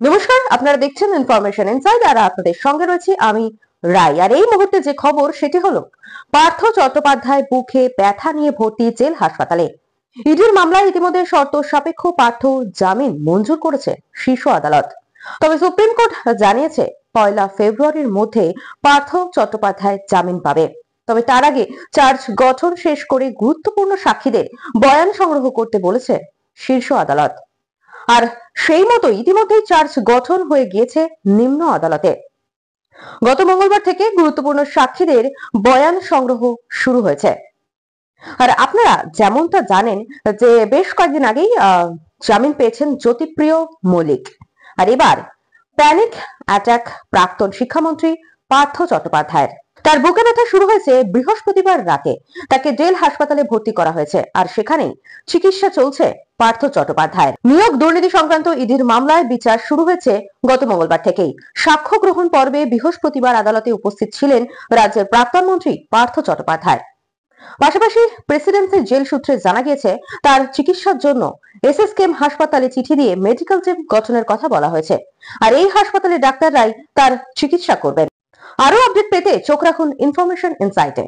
নমস্কার, আপনারা দেখছেন ইনফরমেশন ইনসাইড আর আপনাদের সঙ্গে রয়েছে আমি রাই। আর এই মুহূর্তে যে খবর সেটি হলো পার্থ চট্টোপাধ্যায় বুকে ব্যথা নিয়ে ভর্তি জেল হাসপাতালে। ইডির মামলায় ইতিমধ্যে শর্ত সাপেক্ষ পার্থ জামিন মঞ্জুর করেছে শীর্ষ আদালত। তবে সুপ্রিম কোর্ট জানিয়েছে 1 ফেব্রুয়ারির মধ্যে পার্থ চট্টোপাধ্যায় জামিন পাবে। তবে তার আগে চার্জ গঠন শেষ করে গুরুত্বপূর্ণ সাক্ষীদের বয়ান সংগ্রহ করতে বলেছে শীর্ষ আদালত। আর সেই মতো ইতিমধ্যেই চার্জ গঠন হয়ে গিয়েছে নিম্ন আদালতে। গত মঙ্গলবার থেকে গুরুত্বপূর্ণ সাক্ষীদের বয়ান সংগ্রহ শুরু হয়েছে। আর আপনারা যেমনটা জানেন যে বেশ কয়েকদিন আগেই জামিন পেয়েছেন জ্যোতিপ্রিয় মল্লিক। আর এবার প্যানিক অ্যাটাক প্রাক্তন শিক্ষামন্ত্রী পার্থ চট্টোপাধ্যায়ের। তার বুকে ব্যথা শুরু হয়েছে বৃহস্পতিবার রাতে। তাকে জেল হাসপাতালে ভর্তি করা হয়েছে আর সেখানেই চিকিৎসা চলছে পার্থ চট্টোপাধ্যায়ের। নিয়োগ দুর্নীতি সংক্রান্ত ইডির মামলায় বিচার শুরু হয়েছে গত মঙ্গলবার থেকেই। সাক্ষ্য গ্রহণ পর্বে বৃহস্পতিবার আদালতে উপস্থিত ছিলেন রাজ্যের প্রাক্তন মন্ত্রী পার্থ চট্টোপাধ্যায়। পাশাপাশি প্রেসিডেন্সি জেল সূত্রে জানা গিয়েছে তার চিকিৎসার জন্য এসএসকেএম হাসপাতালে চিঠি দিয়ে মেডিকেল টিম গঠনের কথা বলা হয়েছে। আর এই হাসপাতালে ডাক্তাররাই তার চিকিৎসা করবেন। আরো আপডেট পেতে চোখ রাখুন ইনফরমেশন ইনসাইটে।